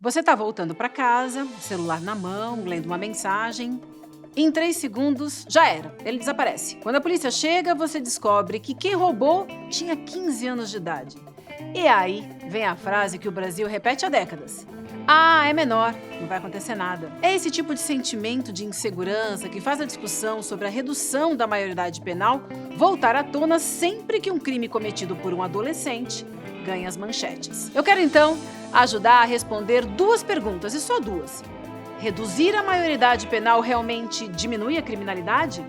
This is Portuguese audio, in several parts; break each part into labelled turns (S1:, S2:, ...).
S1: Você está voltando para casa, celular na mão, lendo uma mensagem. Em 3 segundos, já era, ele desaparece. Quando a polícia chega, você descobre que quem roubou tinha 15 anos de idade. E aí vem a frase que o Brasil repete há décadas. Ah, é menor, não vai acontecer nada. É esse tipo de sentimento de insegurança que faz a discussão sobre a redução da maioridade penal voltar à tona sempre que um crime cometido por um adolescente ganha as manchetes. Eu quero então ajudar a responder 2 perguntas, e só 2. Reduzir a maioridade penal realmente diminui a criminalidade?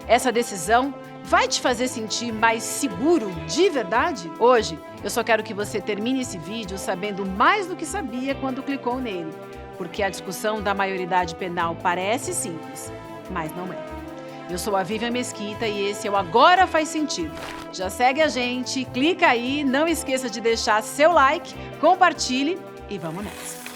S1: Essa decisão vai te fazer sentir mais seguro de verdade? Hoje, eu só quero que você termine esse vídeo sabendo mais do que sabia quando clicou nele, porque a discussão da maioridade penal parece simples, mas não é. Eu sou a Vivian Mesquita e esse é o Agora Faz Sentido. Já segue a gente, clica aí, não esqueça de deixar seu like, compartilhe e vamos nessa.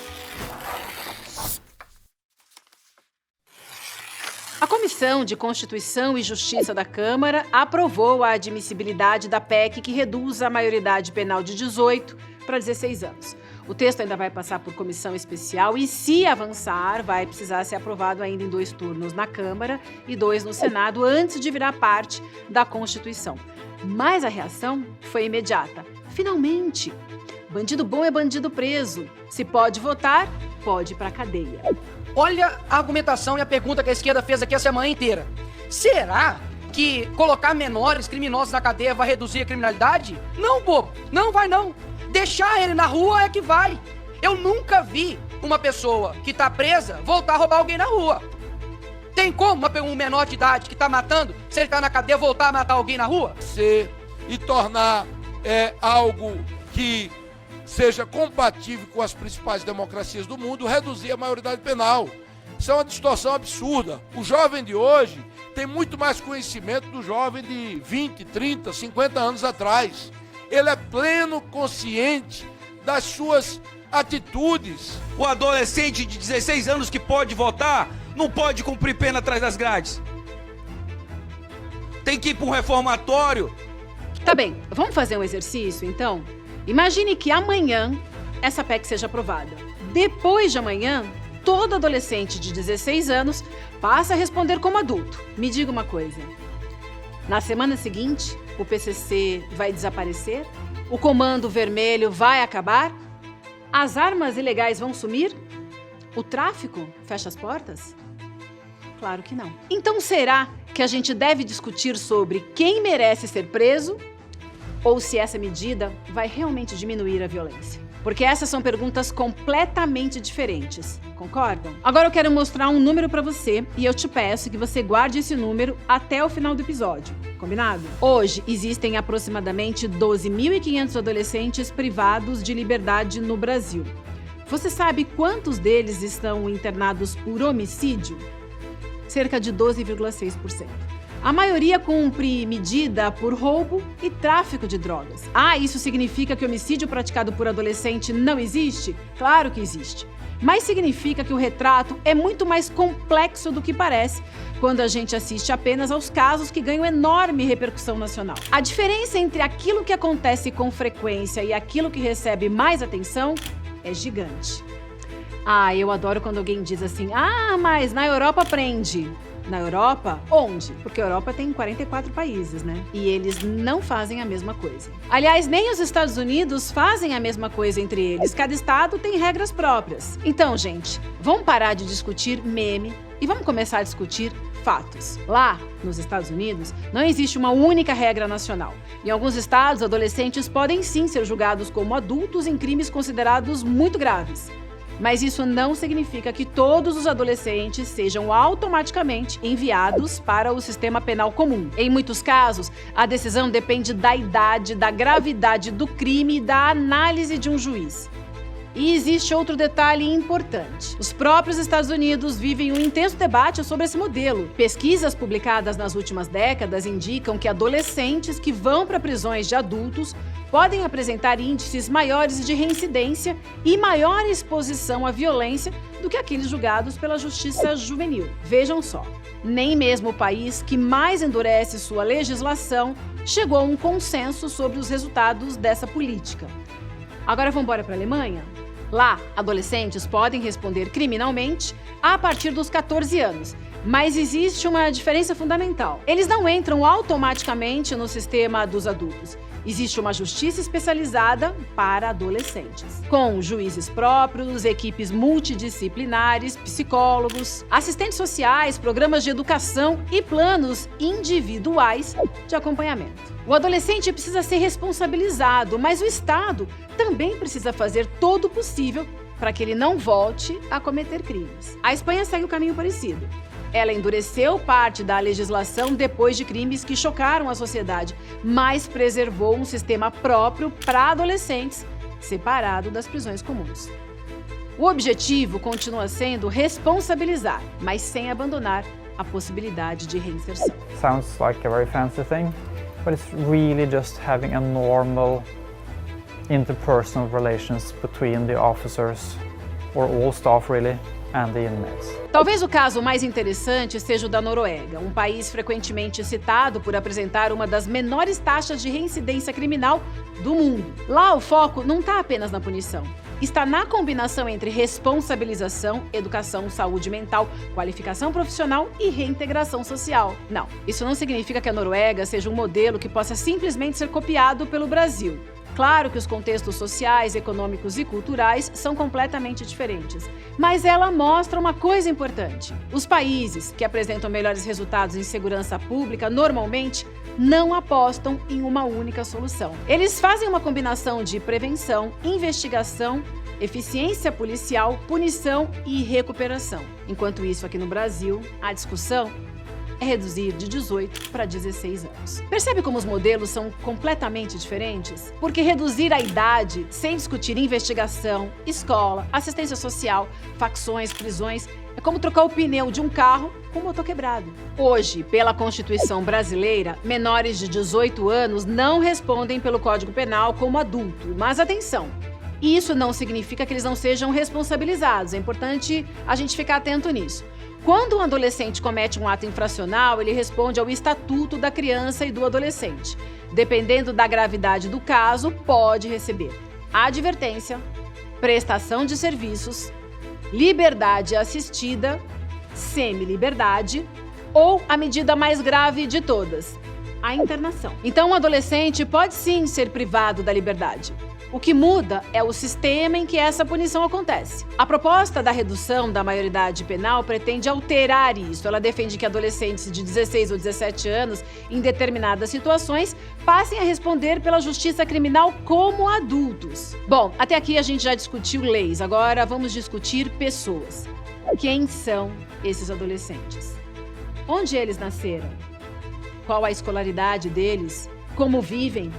S1: A Comissão de Constituição e Justiça da Câmara aprovou a admissibilidade da PEC que reduz a maioridade penal de 18 para 16 anos. O texto ainda vai passar por comissão especial e, se avançar, vai precisar ser aprovado ainda em 2 turnos na Câmara e 2 no Senado antes de virar parte da Constituição. Mas a reação foi imediata. Finalmente! Bandido bom é bandido preso. Se pode votar, pode ir para a cadeia.
S2: Olha a argumentação e a pergunta que a esquerda fez aqui a semana inteira. Será que colocar menores criminosos na cadeia vai reduzir a criminalidade? Não, bobo. Não vai não. Deixar ele na rua é que vai. Eu nunca vi uma pessoa que tá presa voltar a roubar alguém na rua. Tem como um menor de idade que tá matando, se ele tá na cadeia, voltar a matar alguém na rua?
S3: E tornar algo que seja compatível com as principais democracias do mundo, reduzir a maioridade penal. Isso é uma distorção absurda. O jovem de hoje tem muito mais conhecimento do jovem de 20, 30, 50 anos atrás. Ele é pleno consciente das suas atitudes.
S4: O adolescente de 16 anos que pode votar, não pode cumprir pena atrás das grades. Tem que ir para um reformatório.
S1: Tá bem, vamos fazer um exercício, então? Imagine que amanhã essa PEC seja aprovada. Depois de amanhã, todo adolescente de 16 anos passa a responder como adulto. Me diga uma coisa. Na semana seguinte, o PCC vai desaparecer? O Comando Vermelho vai acabar? As armas ilegais vão sumir? O tráfico fecha as portas? Claro que não. Então será que a gente deve discutir sobre quem merece ser preso ou se essa medida vai realmente diminuir a violência? Porque essas são perguntas completamente diferentes, concordam? Agora eu quero mostrar um número para você e eu te peço que você guarde esse número até o final do episódio, combinado? Hoje existem aproximadamente 12.500 adolescentes privados de liberdade no Brasil. Você sabe quantos deles estão internados por homicídio? Cerca de 12,6%. A maioria cumpre medida por roubo e tráfico de drogas. Ah, isso significa que o homicídio praticado por adolescente não existe? Claro que existe. Mas significa que o retrato é muito mais complexo do que parece quando a gente assiste apenas aos casos que ganham enorme repercussão nacional. A diferença entre aquilo que acontece com frequência e aquilo que recebe mais atenção é gigante. Ah, eu adoro quando alguém diz assim, mas na Europa prende. Na Europa? Onde? Porque a Europa tem 44 países, né? E eles não fazem a mesma coisa. Aliás, nem os Estados Unidos fazem a mesma coisa entre eles. Cada estado tem regras próprias. Então, gente, vamos parar de discutir meme e vamos começar a discutir fatos. Lá, nos Estados Unidos, não existe uma única regra nacional. Em alguns estados, adolescentes podem sim ser julgados como adultos em crimes considerados muito graves. Mas isso não significa que todos os adolescentes sejam automaticamente enviados para o sistema penal comum. Em muitos casos, a decisão depende da idade, da gravidade do crime e da análise de um juiz. E existe outro detalhe importante. Os próprios Estados Unidos vivem um intenso debate sobre esse modelo. Pesquisas publicadas nas últimas décadas indicam que adolescentes que vão para prisões de adultos podem apresentar índices maiores de reincidência e maior exposição à violência do que aqueles julgados pela justiça juvenil. Vejam só, nem mesmo o país que mais endurece sua legislação chegou a um consenso sobre os resultados dessa política. Agora vamos embora para a Alemanha? Lá, adolescentes podem responder criminalmente a partir dos 14 anos. Mas existe uma diferença fundamental. Eles não entram automaticamente no sistema dos adultos. Existe uma justiça especializada para adolescentes, com juízes próprios, equipes multidisciplinares, psicólogos, assistentes sociais, programas de educação e planos individuais de acompanhamento. O adolescente precisa ser responsabilizado, mas o Estado também precisa fazer todo o possível para que ele não volte a cometer crimes. A Espanha segue um caminho parecido. Ela endureceu parte da legislação depois de crimes que chocaram a sociedade, mas preservou um sistema próprio para adolescentes, separado das prisões comuns. O objetivo continua sendo responsabilizar, mas sem abandonar a possibilidade de reinserção.
S5: Sounds like a very fancy thing, but it's really just having a normal interpersonal relations between the officers or all staff really and the inmates.
S1: Talvez o caso mais interessante seja o da Noruega, um país frequentemente citado por apresentar uma das menores taxas de reincidência criminal do mundo. Lá o foco não está apenas na punição, está na combinação entre responsabilização, educação, saúde mental, qualificação profissional e reintegração social. Não, isso não significa que a Noruega seja um modelo que possa simplesmente ser copiado pelo Brasil. Claro que os contextos sociais, econômicos e culturais são completamente diferentes, mas ela mostra uma coisa importante. Os países que apresentam melhores resultados em segurança pública normalmente não apostam em uma única solução. Eles fazem uma combinação de prevenção, investigação, eficiência policial, punição e recuperação. Enquanto isso, aqui no Brasil, a discussão é reduzir de 18 para 16 anos. Percebe como os modelos são completamente diferentes? Porque reduzir a idade sem discutir investigação, escola, assistência social, facções, prisões, é como trocar o pneu de um carro com o motor quebrado. Hoje, pela Constituição brasileira, menores de 18 anos não respondem pelo Código Penal como adulto. Mas atenção! Isso não significa que eles não sejam responsabilizados. É importante a gente ficar atento nisso. Quando um adolescente comete um ato infracional, ele responde ao Estatuto da Criança e do Adolescente. Dependendo da gravidade do caso, pode receber advertência, prestação de serviços, liberdade assistida, semi-liberdade ou a medida mais grave de todas, a internação. Então, um adolescente pode sim ser privado da liberdade. O que muda é o sistema em que essa punição acontece. A proposta da redução da maioridade penal pretende alterar isso. Ela defende que adolescentes de 16 ou 17 anos, em determinadas situações, passem a responder pela justiça criminal como adultos. Bom, até aqui a gente já discutiu leis, agora vamos discutir pessoas. Quem são esses adolescentes? Onde eles nasceram? Qual a escolaridade deles? Como vivem?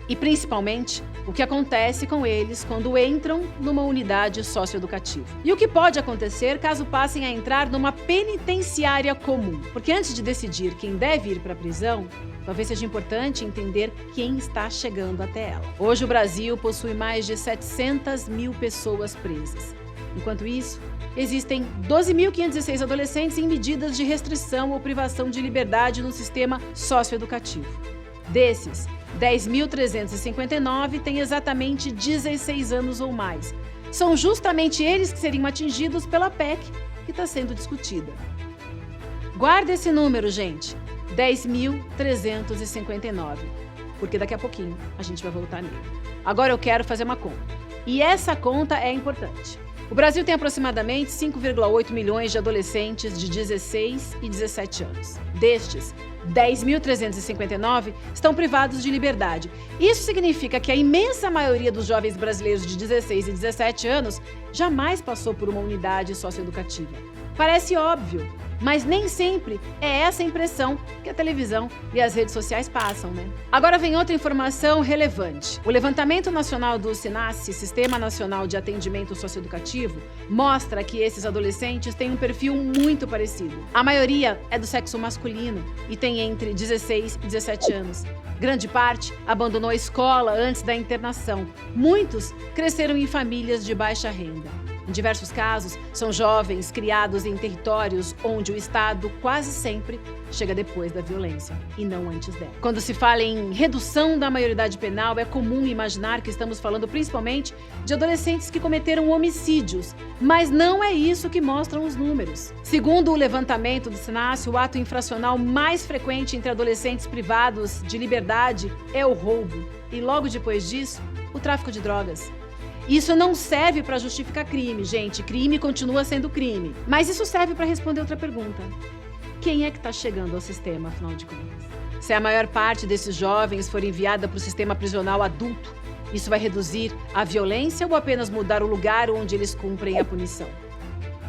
S1: E, principalmente, o que acontece com eles quando entram numa unidade socioeducativa. E o que pode acontecer caso passem a entrar numa penitenciária comum. Porque antes de decidir quem deve ir para a prisão, talvez seja importante entender quem está chegando até ela. Hoje o Brasil possui mais de 700 mil pessoas presas. Enquanto isso, existem 12.516 adolescentes em medidas de restrição ou privação de liberdade no sistema socioeducativo. Desses, 10.359 têm exatamente 16 anos ou mais. São justamente eles que seriam atingidos pela PEC que está sendo discutida. Guarda esse número, gente. 10.359. Porque daqui a pouquinho a gente vai voltar nele. Agora eu quero fazer uma conta. E essa conta é importante. O Brasil tem aproximadamente 5,8 milhões de adolescentes de 16 e 17 anos. Destes, 10.359 estão privados de liberdade. Isso significa que a imensa maioria dos jovens brasileiros de 16 e 17 anos jamais passou por uma unidade socioeducativa. Parece óbvio, mas nem sempre é essa a impressão que a televisão e as redes sociais passam, né? Agora vem outra informação relevante. O Levantamento Nacional do SINASSE, Sistema Nacional de Atendimento Socioeducativo, mostra que esses adolescentes têm um perfil muito parecido. A maioria é do sexo masculino e tem entre 16 e 17 anos. Grande parte abandonou a escola antes da internação. Muitos cresceram em famílias de baixa renda. Em diversos casos, são jovens criados em territórios onde o Estado quase sempre chega depois da violência e não antes dela. Quando se fala em redução da maioridade penal, é comum imaginar que estamos falando principalmente de adolescentes que cometeram homicídios, mas não é isso que mostram os números. Segundo o levantamento do SENACE, o ato infracional mais frequente entre adolescentes privados de liberdade é o roubo e logo depois disso, o tráfico de drogas. Isso não serve para justificar crime, gente. Crime continua sendo crime. Mas isso serve para responder outra pergunta. Quem é que está chegando ao sistema, afinal de contas? Se a maior parte desses jovens for enviada para o sistema prisional adulto, isso vai reduzir a violência ou apenas mudar o lugar onde eles cumprem a punição?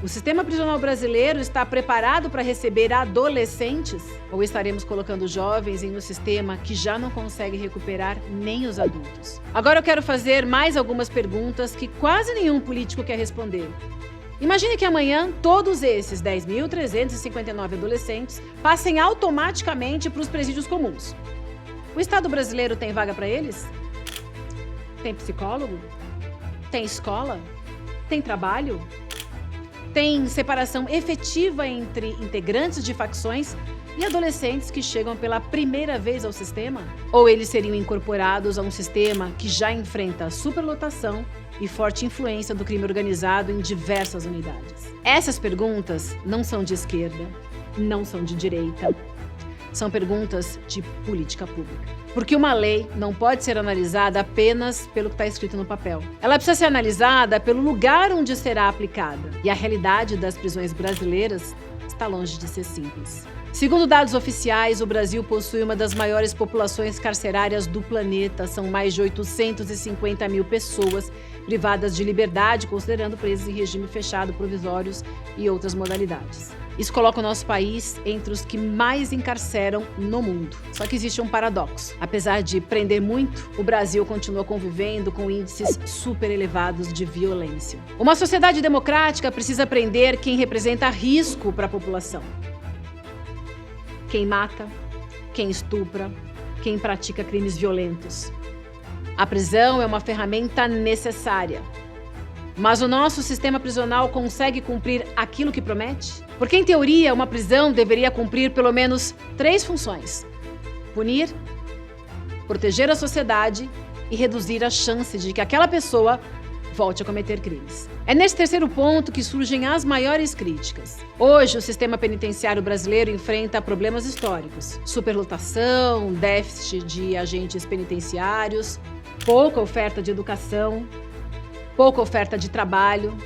S1: O sistema prisional brasileiro está preparado para receber adolescentes? Ou estaremos colocando jovens em um sistema que já não consegue recuperar nem os adultos? Agora eu quero fazer mais algumas perguntas que quase nenhum político quer responder. Imagine que amanhã todos esses 10.359 adolescentes passem automaticamente para os presídios comuns. O Estado brasileiro tem vaga para eles? Tem psicólogo? Tem escola? Tem trabalho? Tem separação efetiva entre integrantes de facções e adolescentes que chegam pela primeira vez ao sistema? Ou eles seriam incorporados a um sistema que já enfrenta superlotação e forte influência do crime organizado em diversas unidades? Essas perguntas não são de esquerda, não são de direita. São perguntas de política pública. Porque uma lei não pode ser analisada apenas pelo que está escrito no papel. Ela precisa ser analisada pelo lugar onde será aplicada. E a realidade das prisões brasileiras está longe de ser simples. Segundo dados oficiais, o Brasil possui uma das maiores populações carcerárias do planeta. São mais de 850 mil pessoas privadas de liberdade, considerando presos em regime fechado, provisórios e outras modalidades. Isso coloca o nosso país entre os que mais encarceram no mundo. Só que existe um paradoxo. Apesar de prender muito, o Brasil continua convivendo com índices super elevados de violência. Uma sociedade democrática precisa prender quem representa risco para a população. Quem mata, quem estupra, quem pratica crimes violentos. A prisão é uma ferramenta necessária. Mas o nosso sistema prisional consegue cumprir aquilo que promete? Porque, em teoria, uma prisão deveria cumprir pelo menos 3 funções: punir, proteger a sociedade e reduzir a chance de que aquela pessoa volte a cometer crimes. É nesse terceiro ponto que surgem as maiores críticas. Hoje, o sistema penitenciário brasileiro enfrenta problemas históricos: superlotação, déficit de agentes penitenciários, pouca oferta de educação, pouca oferta de trabalho,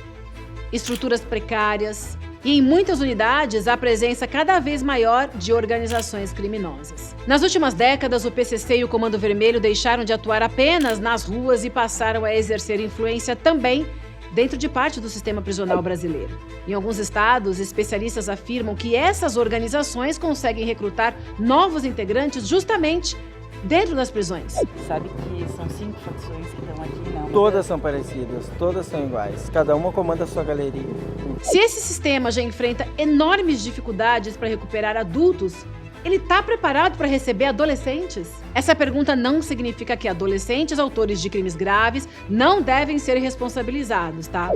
S1: estruturas precárias e, em muitas unidades, a presença cada vez maior de organizações criminosas. Nas últimas décadas, o PCC e o Comando Vermelho deixaram de atuar apenas nas ruas e passaram a exercer influência também dentro de parte do sistema prisional brasileiro. Em alguns estados, especialistas afirmam que essas organizações conseguem recrutar novos integrantes justamente dentro das prisões.
S6: Sabe que são 5 facções que estão aqui, não?
S7: Todas são parecidas, todas são iguais. Cada uma comanda a sua galeria.
S1: Se esse sistema já enfrenta enormes dificuldades para recuperar adultos, ele está preparado para receber adolescentes? Essa pergunta não significa que adolescentes autores de crimes graves não devem ser responsabilizados, tá?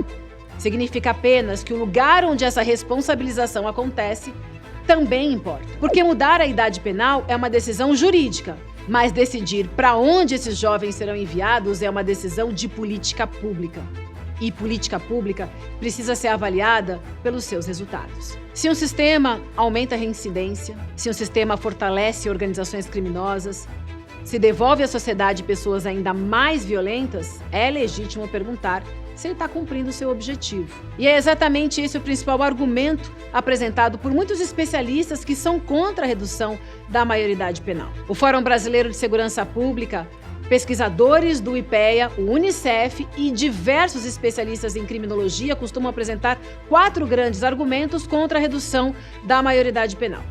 S1: Significa apenas que o lugar onde essa responsabilização acontece também importa. Porque mudar a idade penal é uma decisão jurídica, mas decidir para onde esses jovens serão enviados é uma decisão de política pública. E política pública precisa ser avaliada pelos seus resultados. Se um sistema aumenta a reincidência, se um sistema fortalece organizações criminosas, se devolve à sociedade pessoas ainda mais violentas, é legítimo perguntar se ele está cumprindo o seu objetivo. E é exatamente esse o principal argumento apresentado por muitos especialistas que são contra a redução da maioridade penal. O Fórum Brasileiro de Segurança Pública, pesquisadores do IPEA, o UNICEF e diversos especialistas em criminologia costumam apresentar 4 grandes argumentos contra a redução da maioridade penal.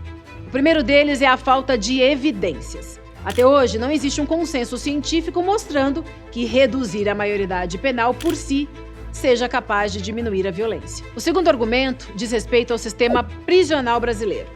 S1: O primeiro deles é a falta de evidências. Até hoje, não existe um consenso científico mostrando que reduzir a maioridade penal por si seja capaz de diminuir a violência. O segundo argumento diz respeito ao sistema prisional brasileiro.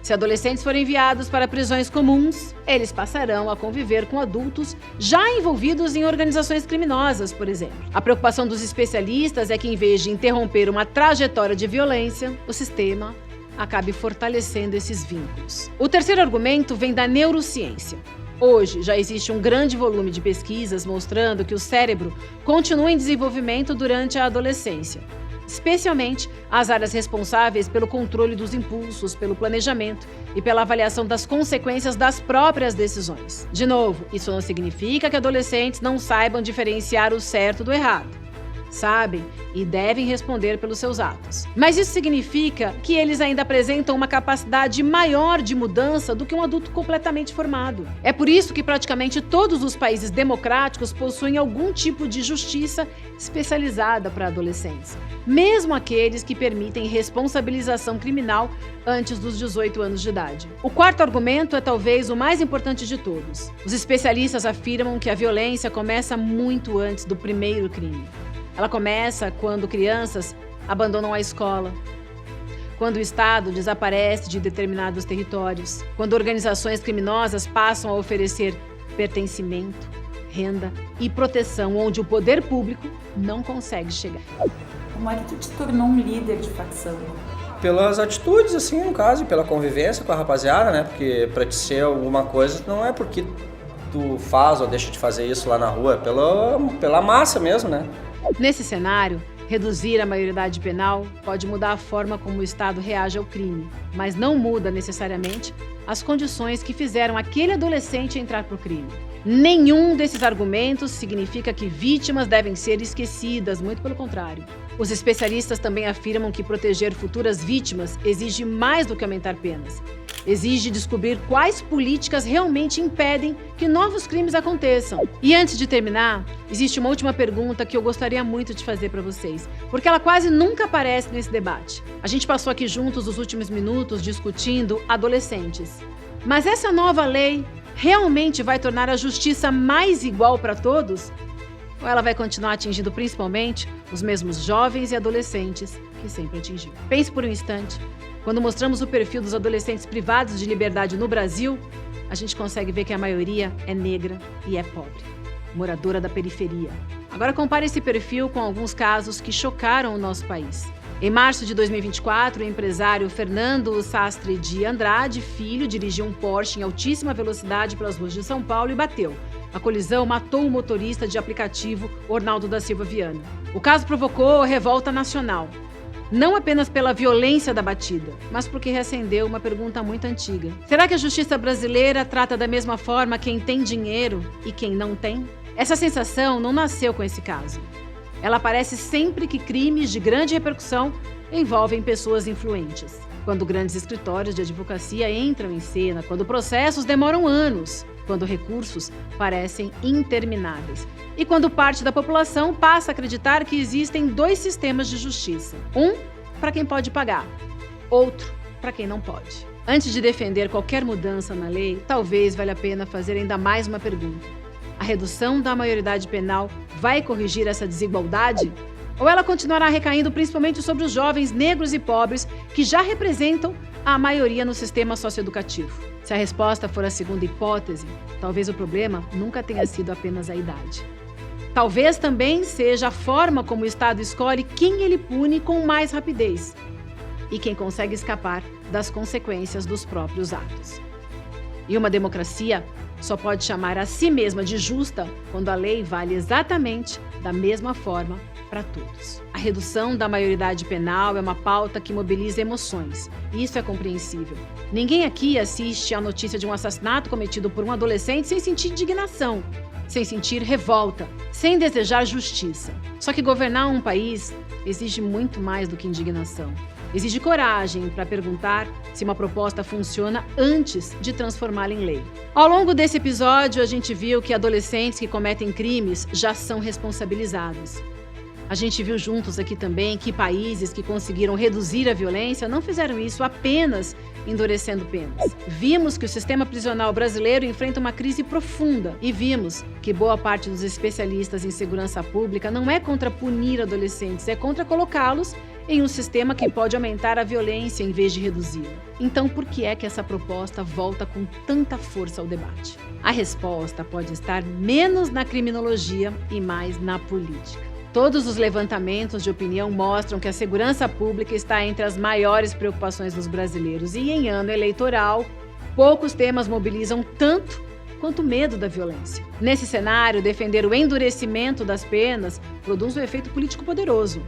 S1: Se adolescentes forem enviados para prisões comuns, eles passarão a conviver com adultos já envolvidos em organizações criminosas, por exemplo. A preocupação dos especialistas é que, em vez de interromper uma trajetória de violência, o sistema acabe fortalecendo esses vínculos. O terceiro argumento vem da neurociência. Hoje, já existe um grande volume de pesquisas mostrando que o cérebro continua em desenvolvimento durante a adolescência, especialmente as áreas responsáveis pelo controle dos impulsos, pelo planejamento e pela avaliação das consequências das próprias decisões. De novo, isso não significa que adolescentes não saibam diferenciar o certo do errado. Sabem e devem responder pelos seus atos. Mas isso significa que eles ainda apresentam uma capacidade maior de mudança do que um adulto completamente formado. É por isso que praticamente todos os países democráticos possuem algum tipo de justiça especializada para adolescentes, mesmo aqueles que permitem responsabilização criminal antes dos 18 anos de idade. O quarto argumento é talvez o mais importante de todos. Os especialistas afirmam que a violência começa muito antes do primeiro crime. Ela começa quando crianças abandonam a escola, quando o Estado desaparece de determinados territórios, quando organizações criminosas passam a oferecer pertencimento, renda e proteção onde o poder público não consegue chegar.
S6: Como é que tu te tornou um líder de facção?
S7: Pelas atitudes, assim, no caso, e pela convivência com a rapaziada, né? Porque pra te ser alguma coisa, não é porque tu faz ou deixa de fazer isso lá na rua, é pela massa mesmo, né?
S1: Nesse cenário, reduzir a maioridade penal pode mudar a forma como o Estado reage ao crime, mas não muda necessariamente as condições que fizeram aquele adolescente entrar para o crime. Nenhum desses argumentos significa que vítimas devem ser esquecidas, muito pelo contrário. Os especialistas também afirmam que proteger futuras vítimas exige mais do que aumentar penas. Exige descobrir quais políticas realmente impedem que novos crimes aconteçam. E antes de terminar, existe uma última pergunta que eu gostaria muito de fazer para vocês, porque ela quase nunca aparece nesse debate. A gente passou aqui juntos os últimos minutos discutindo adolescentes. Mas essa nova lei realmente vai tornar a justiça mais igual para todos? Ou ela vai continuar atingindo principalmente os mesmos jovens e adolescentes que sempre atingiu? Pense por um instante. Quando mostramos o perfil dos adolescentes privados de liberdade no Brasil, a gente consegue ver que a maioria é negra e é pobre, moradora da periferia. Agora compare esse perfil com alguns casos que chocaram o nosso país. Em março de 2024, o empresário Fernando Sastre de Andrade Filho dirigiu um Porsche em altíssima velocidade pelas ruas de São Paulo e bateu. A colisão matou o motorista de aplicativo Ornaldo da Silva Viana. O caso provocou revolta nacional. Não apenas pela violência da batida, mas porque reacendeu uma pergunta muito antiga. Será que a justiça brasileira trata da mesma forma quem tem dinheiro e quem não tem? Essa sensação não nasceu com esse caso. Ela aparece sempre que crimes de grande repercussão envolvem pessoas influentes. Quando grandes escritórios de advocacia entram em cena, quando processos demoram anos, quando recursos parecem intermináveis. E quando parte da população passa a acreditar que existem dois sistemas de justiça. Um para quem pode pagar, outro para quem não pode. Antes de defender qualquer mudança na lei, talvez valha a pena fazer ainda mais uma pergunta. A redução da maioridade penal vai corrigir essa desigualdade? Ou ela continuará recaindo principalmente sobre os jovens negros e pobres que já representam a maioria no sistema socioeducativo? Se a resposta for a segunda hipótese, talvez o problema nunca tenha sido apenas a idade. Talvez também seja a forma como o Estado escolhe quem ele pune com mais rapidez e quem consegue escapar das consequências dos próprios atos. E uma democracia só pode chamar a si mesma de justa quando a lei vale exatamente da mesma forma para todos. A redução da maioridade penal é uma pauta que mobiliza emoções, e isso é compreensível. Ninguém aqui assiste à notícia de um assassinato cometido por um adolescente sem sentir indignação, sem sentir revolta, sem desejar justiça. Só que governar um país exige muito mais do que indignação. Exige coragem para perguntar se uma proposta funciona antes de transformá-la em lei. Ao longo desse episódio, a gente viu que adolescentes que cometem crimes já são responsabilizados. A gente viu juntos aqui também que países que conseguiram reduzir a violência não fizeram isso apenas endurecendo penas. Vimos que o sistema prisional brasileiro enfrenta uma crise profunda e vimos que boa parte dos especialistas em segurança pública não é contra punir adolescentes, é contra colocá-los em um sistema que pode aumentar a violência em vez de reduzi-la. Então, por que é que essa proposta volta com tanta força ao debate? A resposta pode estar menos na criminologia e mais na política. Todos os levantamentos de opinião mostram que a segurança pública está entre as maiores preocupações dos brasileiros e, em ano eleitoral, poucos temas mobilizam tanto quanto o medo da violência. Nesse cenário, defender o endurecimento das penas produz um efeito político poderoso.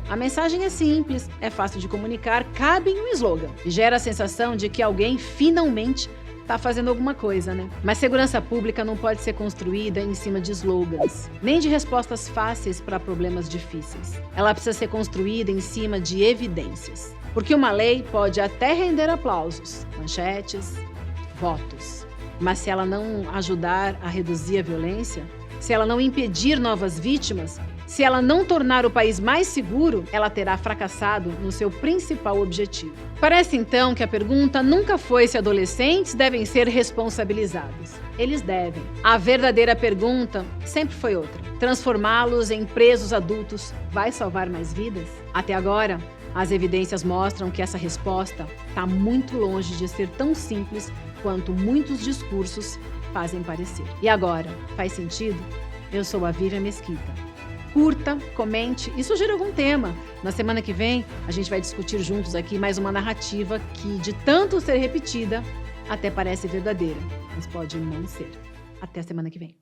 S1: A mensagem é simples, é fácil de comunicar, cabe em um slogan e gera a sensação de que alguém finalmente está fazendo alguma coisa, né? Mas segurança pública não pode ser construída em cima de slogans, nem de respostas fáceis para problemas difíceis. Ela precisa ser construída em cima de evidências. Porque uma lei pode até render aplausos, manchetes, votos. Mas se ela não ajudar a reduzir a violência, se ela não impedir novas vítimas, se ela não tornar o país mais seguro, ela terá fracassado no seu principal objetivo. Parece então que a pergunta nunca foi se adolescentes devem ser responsabilizados. Eles devem. A verdadeira pergunta sempre foi outra. Transformá-los em presos adultos vai salvar mais vidas? Até agora, as evidências mostram que essa resposta está muito longe de ser tão simples quanto muitos discursos fazem parecer. E agora, faz sentido? Eu sou a Vivian Mesquita. Curta, comente e sugira algum tema. Na semana que vem, a gente vai discutir juntos aqui mais uma narrativa que, de tanto ser repetida, até parece verdadeira, mas pode não ser. Até a semana que vem.